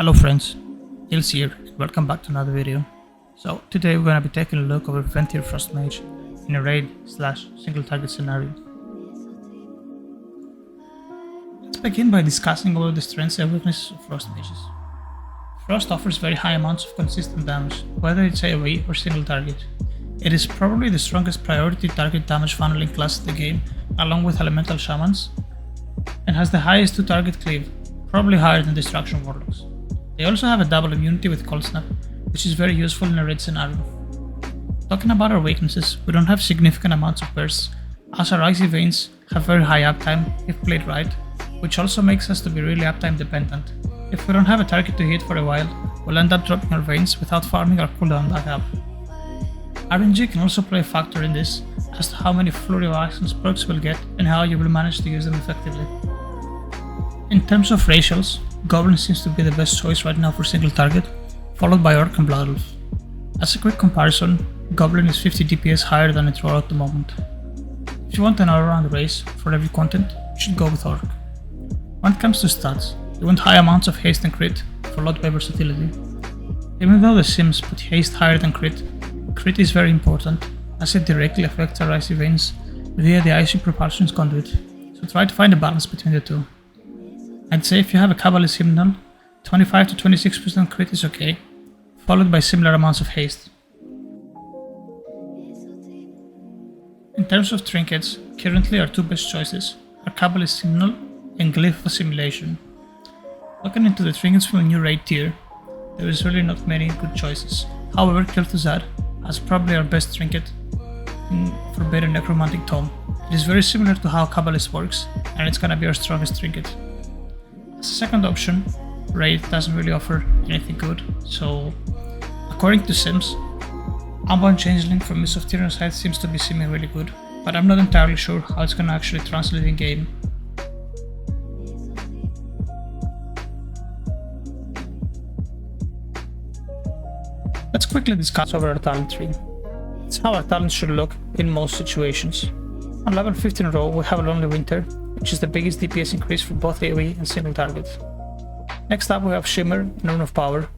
Hello friends, Nils here and welcome back to another video. So today we're gonna be taking a look over Venthyr Frost Mage in a raid/single target scenario. Let's begin by discussing about the strengths and weaknesses of Frost Mages. Frost offers very high amounts of consistent damage, whether it's AoE or single target. It is probably the strongest priority target damage funneling class in the game, along with Elemental Shamans, and has the highest 2-target cleave, probably higher than Destruction Warlocks. They also have a double immunity with Cold Snap, which is very useful in a raid scenario. Talking about our weaknesses, we don't have significant amounts of bursts, as our Icy Veins have very high uptime if played right, which also makes us to be really uptime dependent. If we don't have a target to hit for a while, we'll end up dropping our Veins without farming our cooldown back up. RNG can also play a factor in this, as to how many Flurry of Actions perks we'll get and how you will manage to use them effectively. In terms of ratios, Goblin seems to be the best choice right now for single target, followed by Orc and Blood Elf. As a quick comparison, Goblin is 50 DPS higher than its Roar at the moment. If you want an all-around race for every content, you should go with Orc. When it comes to stats, you want high amounts of haste and crit for lot by versatility. Even though the Sims put haste higher than crit is very important, as it directly affects our Icy Veins via the Icy Propulsion's Conduit, so try to find a balance between the two. I'd say if you have a Kabbalist Hymnal, 25 to 26% crit is okay, followed by similar amounts of haste. In terms of trinkets, currently our two best choices are Kabbalist Hymnal and Glyph of Assimilation. Looking into the trinkets from the new raid tier, there is really not many good choices. However, Kel'Thuzad has probably our best trinket in Forbidden Necromantic Tome. It is very similar to how Kabbalist works, and it's gonna be our strongest trinket. As a second option, raid doesn't really offer anything good, so according to Sims, Unbound Changeling from Mists of Tyrannosaurus seems to be seeming really good, but I'm not entirely sure how it's gonna actually translate in game. Let's quickly discuss over our talent tree. It's how our talents should look in most situations. On level 15 row, we have Lonely Winter, which is the biggest DPS increase for both AoE and single target. Next up we have Shimmer and Rune of Power.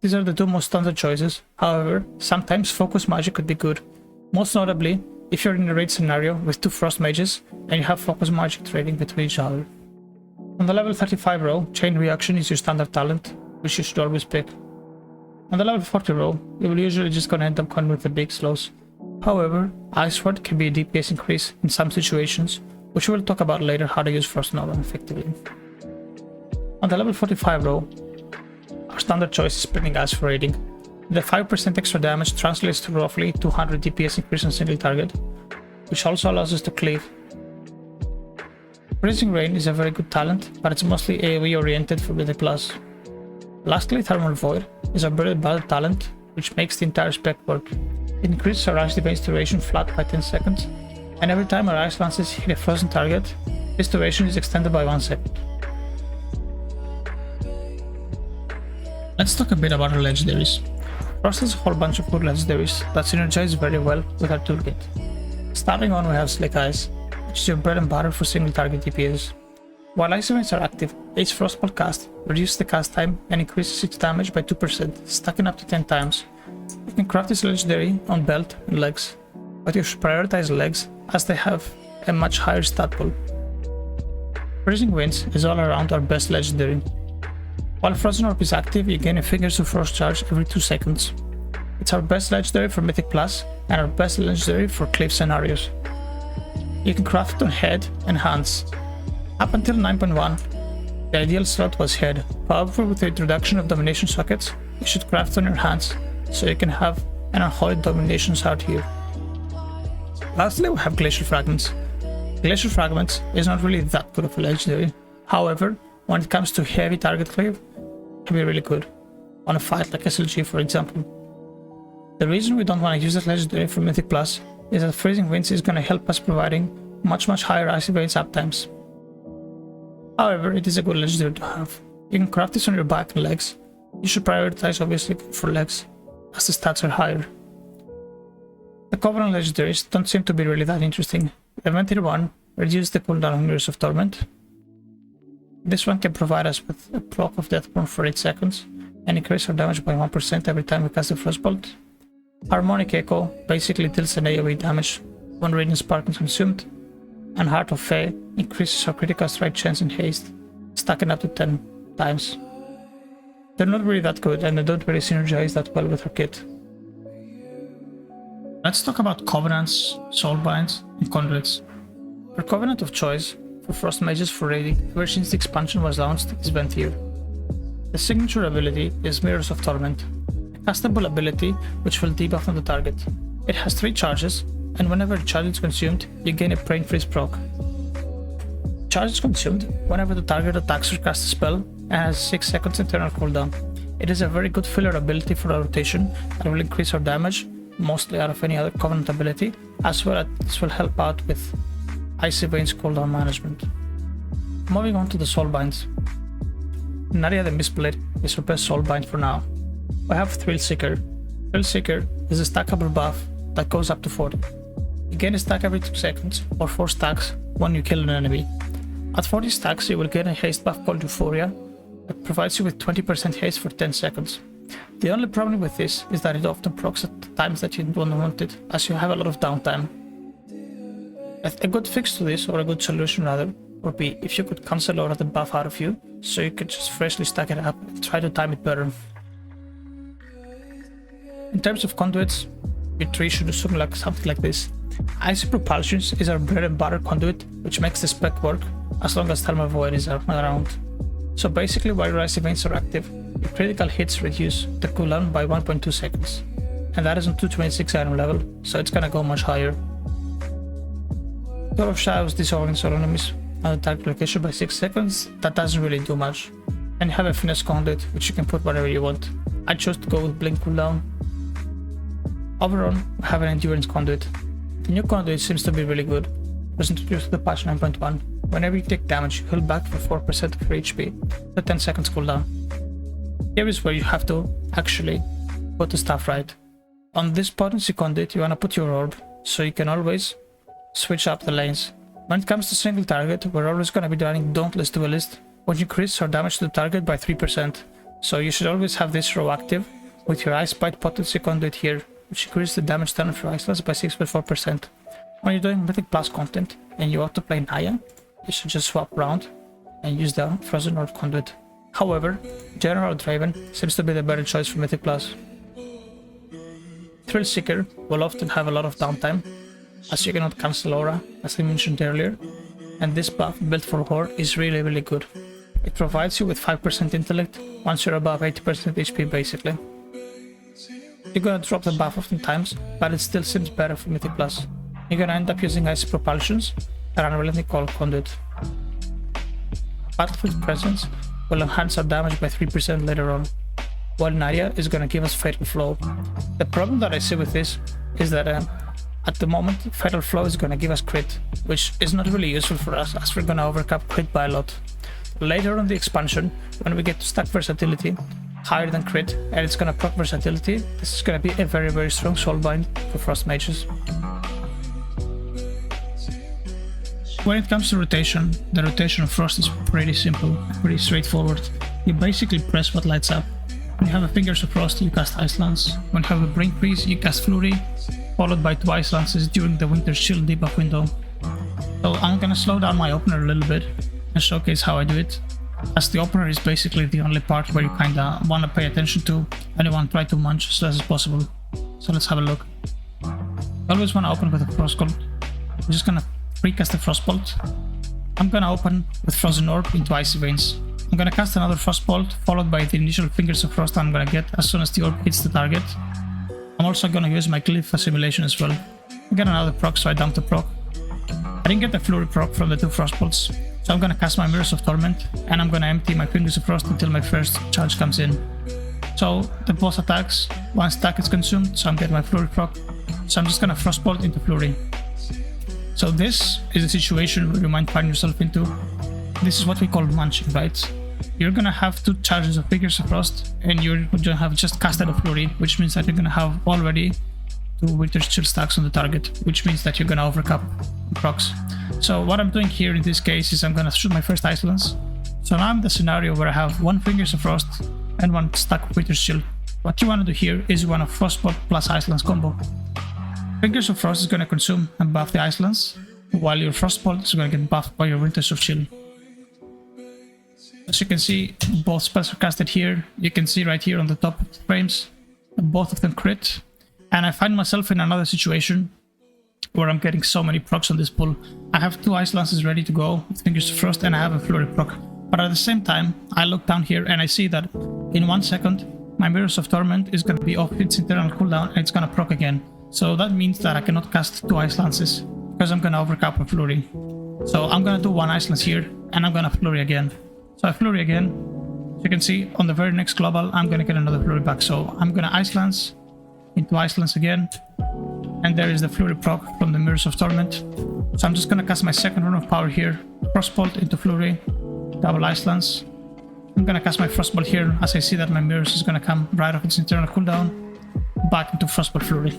These are the two most standard choices, however, sometimes Focus Magic could be good. Most notably, if you're in a raid scenario with two Frost Mages and you have Focus Magic trading between each other. On the level 35 row, Chain Reaction is your standard talent, which you should always pick. On the level 40 row, you will usually just gonna end up going with the big slows. However, Ice Ward can be a DPS increase in some situations, which we will talk about later how to use Frost Nova effectively. On the level 45 row, our standard choice is Spreading Ice for raiding. The 5% extra damage translates to roughly 200 DPS increase on single target, which also allows us to cleave. Freezing Rain is a very good talent, but it's mostly AoE oriented for Mythic Plus. Lastly, Thermal Void is our bread and butter talent, which makes the entire spec work. It increases our Ice Defense duration flat by 10 seconds, and every time our Ice Lances hit a frozen target, this duration is extended by 1 second. Let's talk a bit about our Legendaries. Frost has a whole bunch of good Legendaries that synergize very well with our toolkit. Starting on we have Slick Eyes, which is your bread and butter for single target DPS. While Ice Events are active, each Frostbolt cast reduces the cast time and increases its damage by 2%, stacking up to 10 times. You can craft this legendary on belt and legs, but you should prioritize legs as they have a much higher stat pool. Freezing Winds is all around our best legendary. While Frozen Orb is active, you gain a Fingers of Frost charge every 2 seconds. It's our best legendary for Mythic Plus and our best legendary for Cliff scenarios. You can craft it on head and hands. Up until 9.1, the ideal slot was head, however with the introduction of domination sockets, you should craft on your hands, so you can have an unholy dominations out here. Lastly we have Glacial Fragments. Glacial Fragments is not really that good of a legendary, however, when it comes to heavy target cleave, it can be really good, on a fight like SLG for example. The reason we don't want to use that legendary for Mythic Plus is that Freezing Winds is going to help us providing much higher Icy Veins uptimes. However, it is a good legendary to have. You can craft this on your back and legs. You should prioritize obviously for legs, as the stats are higher. The Covenant legendaries don't seem to be really that interesting. The Venthyr one reduces the cooldown on Mirrors of Torment. This one can provide us with a proc of Deathborn for 8 seconds and increase our damage by 1% every time we cast a Frostbolt. Harmonic Echo basically deals an AoE damage when Radiant Spark is consumed, and Heart of Fae increases our critical strike chance in haste, stacking up to 10 times. They're not really that good and they don't really synergize that well with our kit. Let's talk about Covenants, Soulbinds, and Conduits. Our Covenant of choice for Frost Mages for raiding ever since the expansion was launched is Venthyr. The signature ability is Mirrors of Torment, a castable ability which will debuff on the target. It has 3 charges, and whenever a charge is consumed, you gain a Brain Freeze proc. Charge is consumed whenever the target attacks or casts a spell and has 6 seconds internal cooldown. It is a very good filler ability for our rotation and will increase our damage, mostly out of any other Covenant ability, as well as this will help out with Icy Veins cooldown management. Moving on to the Soulbinds. Nadia the Mistblade is our best Soulbind for now. We have Thrill Seeker. Thrill Seeker is a stackable buff that goes up to 40. You gain a stack every 2 seconds or 4 stacks when you kill an enemy. At 40 stacks you will gain a haste buff called Euphoria that provides you with 20% haste for 10 seconds. The only problem with this is that it often procs at the times that you don't want it, as you have a lot of downtime. A good fix to this, or a good solution rather, would be if you could cancel all of the buff out of you, so you could just freshly stack it up and try to time it better. In terms of conduits, your tree should do something like this. Icy Propulsions is our bread and butter conduit, which makes the spec work as long as Thermal Void is around. So basically, while your Icy Veins are active, your critical hits reduce the cooldown by 1.2 seconds, and that is on 226 item level, so it's gonna go much higher. Door of Shadows disorients all enemies on the target location by 6 seconds. That doesn't really do much. And you have a Finesse Conduit, which you can put wherever you want. I chose to go with Blink cooldown. Overall, we have an Endurance Conduit. The new Conduit seems to be really good. It was introduced to the patch 9.1. Whenever you take damage, you heal back for 4% of your HP, the 10 seconds cooldown. Here is where you have to actually put the stuff right. On this potency conduit, you wanna put your orb, so you can always switch up the lanes. When it comes to single target, we're always gonna be running Dauntless Duelist, which increases our damage to the target by 3%. So you should always have this row active, with your Ice Bite potency conduit here, which increases the damage done for Icelands by 6.4%. When you're doing Mythic Plus content, and you want to play Naya, you should just swap around and use the Frozen Orb conduit. However, General Draven seems to be the better choice for Mythic Plus. Thrill Seeker will often have a lot of downtime, as you cannot cancel Aura, as I mentioned earlier, and this buff built for Horde is really good. It provides you with 5% intellect once you're above 80% HP basically. You're gonna drop the buff oftentimes, but it still seems better for Mythic Plus. You're gonna end up using Icy Propulsions and Unrelenting Call Conduit. Battlefield Presence will enhance our damage by 3% later on, while Nadia is gonna give us Fatal Flow. The problem that I see with this is that at the moment, Fatal Flow is gonna give us crit, which is not really useful for us as we're gonna overcap crit by a lot. Later on the expansion, when we get to stack versatility higher than crit and it's gonna proc versatility, this is gonna be a very strong Soulbind for Frost Mages. When it comes to rotation, the rotation of Frost is pretty simple, pretty straightforward. You basically press what lights up. When you have a Fingers of Frost, you cast Ice Lance. When you have a Brain Freeze, you cast Flurry, followed by 2 Ice Lances during the Winter Shield debuff window. So I'm gonna slow down my opener a little bit and showcase how I do it, as the opener is basically the only part where you kinda wanna pay attention to and you wanna try to munch as less as possible. So let's have a look. You always wanna open with a Frost Gold. I'm just gonna precast the Frostbolt. I'm gonna open with Frozen Orb into Icy Veins. I'm gonna cast another Frostbolt, followed by the initial Fingers of Frost I'm gonna get as soon as the orb hits the target. I'm also gonna use my Glyph Assimilation as well. I got another proc, so I dumped the proc. I didn't get the Flurry proc from the 2 Frostbolts, so I'm gonna cast my Mirrors of Torment, and I'm gonna empty my Fingers of Frost until my first charge comes in. So the boss attacks, 1 stack is consumed, so I'm getting my Flurry proc, so I'm just gonna Frostbolt into Flurry. So this is a situation where you might find yourself into. This is what we call munching, right? You're gonna have 2 charges of Fingers of Frost, and you're gonna have just casted a Flurry, which means that you're gonna have already 2 Winter Shield stacks on the target, which means that you're gonna overcap procs. So what I'm doing here in this case is I'm gonna shoot my first Ice Lance, So now I'm in the scenario where I have 1 Fingers of Frost and 1 stack of Winter's Chill. What you want to do here is you want a Frostbolt plus Icelands combo. Fingers of Frost is going to consume and buff the Icelands, while your Frostbolt is going to get buffed by your Winters of Chill. As you can see, both spells are casted here. You can see right here on the top frames, both of them crit. And I find myself in another situation where I'm getting so many procs on this pull. I have 2 Icelands ready to go with Fingers of Frost and I have a Flurry proc. But at the same time, I look down here and I see that in 1 second, my Mirrors of Torment is going to be off its internal cooldown and it's going to proc again. So that means that I cannot cast 2 Icelands because I'm going to overcap with Flurry. So I'm going to do 1 Iceland here and I'm going to Flurry again. So I Flurry again. So you can see on the very next global, I'm going to get another Flurry back. So I'm going to Icelands into Icelands again. And there is the Flurry proc from the Mirrors of Torment. So I'm just going to cast my second Rune of Power here. Frostbolt into Flurry. Double Icelands. I'm gonna cast my Frostbolt here as I see that my Mirrors is gonna come right off its internal cooldown back into Frostbolt Flurry.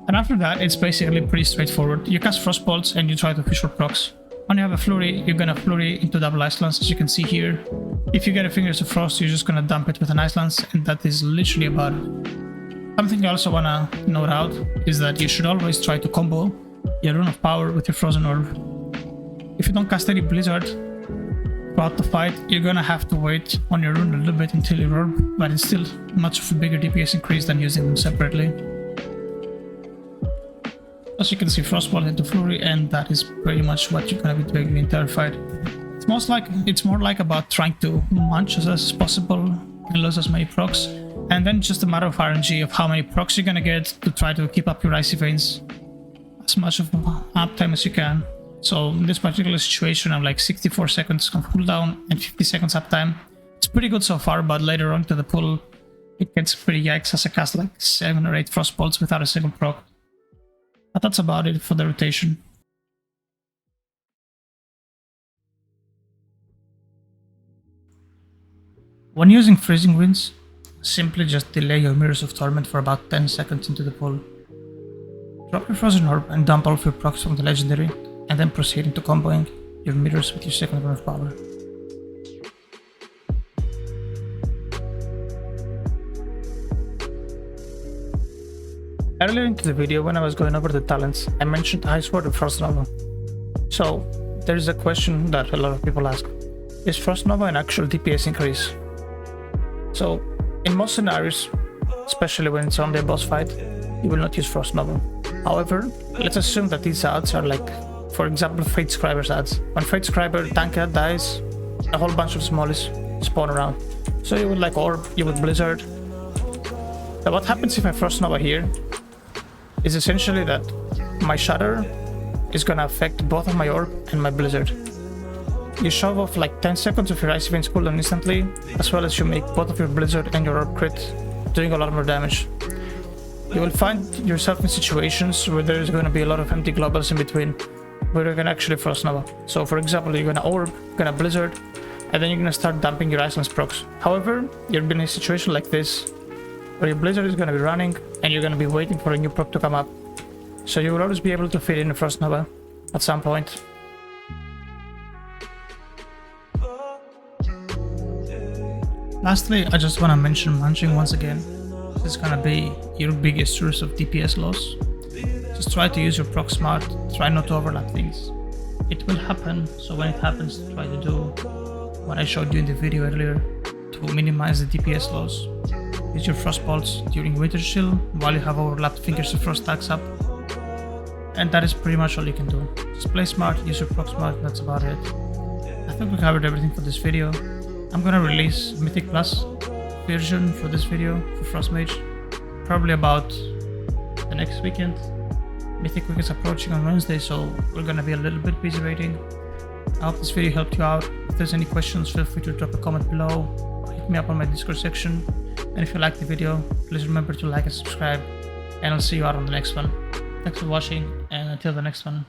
And after that, it's basically pretty straightforward. You cast Frostbolts and you try to fish for procs. When you have a Flurry, you're gonna Flurry into double Icelands, as you can see here. If you get a Fingers of Frost, you're just gonna dump it with an Icelands, and that is literally about it. Something you also wanna note out is that you should always try to combo your Rune of Power with your Frozen Orb. If you don't cast any Blizzard throughout the fight, you're gonna have to wait on your rune a little bit until your orb, but it's still much of a bigger DPS increase than using them separately. As you can see, Frostbolt into Flurry, and that is pretty much what you're gonna be doing the entire fight. It's more like about trying to munch as much as possible and lose as many procs, and then just a matter of RNG of how many procs you're gonna get to try to keep up your Icy Veins as much of uptime as you can. So in this particular situation, I'm like 64 seconds of cooldown and 50 seconds uptime. It's pretty good so far, but later on to the pull, it gets pretty yikes as I cast like 7 or 8 Frostbolts without a single proc. But that's about it for the rotation. When using Freezing Winds, simply just delay your Mirrors of Torment for about 10 seconds into the pull. Drop your Frozen Orb and dump all of your procs from the Legendary, and then proceed into comboing your Mirrors with your second Rune of Power. Earlier into the video, when I was going over the talents, I mentioned Ice Ward and Frost Nova. So, there is a question that a lot of people ask. Is Frost Nova an actual DPS increase? So, in most scenarios, especially when it's only a boss fight, you will not use Frost Nova. However, let's assume that these ads are like, for example, Fate Scriber's ads. When Fate Scriber Tank ad dies, a whole bunch of smallies spawn around. So you would like Orb, you would Blizzard. Now what happens if I Frost Nova here is essentially that my Shatter is gonna affect both of my Orb and my Blizzard. You shove off like 10 seconds of your Icy Veins cooldown instantly, as well as you make both of your Blizzard and your Orb crit, doing a lot more damage. You will find yourself in situations where there is going to be a lot of empty globals in between, where you're gonna actually Frost Nova. So for example, you're gonna Orb, gonna Blizzard, and then you're gonna start dumping your Icelands procs. However, you're in a situation like this, where your Blizzard is gonna be running, and you're gonna be waiting for a new proc to come up. So you will always be able to fit in a Frost Nova at some point. Lastly, I just wanna mention munching once again. This is gonna be your biggest source of DPS loss. Just try to use your proc smart, try not to overlap things. It will happen, so when it happens, try to do what I showed you in the video earlier to minimize the DPS loss. Use your Frostbolts during Winter's Chill while you have overlapped Fingers of Frost stacks up. And that is pretty much all you can do. Just play smart, use your proc smart, that's about it. I think we covered everything for this video. I'm gonna release Mythic Plus version for this video for Frost Mage, probably about the next weekend. Mythic Week is approaching on Wednesday, so we're gonna be a little bit busy waiting. I hope this video helped you out. If there's any questions, feel free to drop a comment below or hit me up on my Discord section. And if you liked the video, please remember to like and subscribe, and I'll see you out on the next one. Thanks for watching, and until the next one.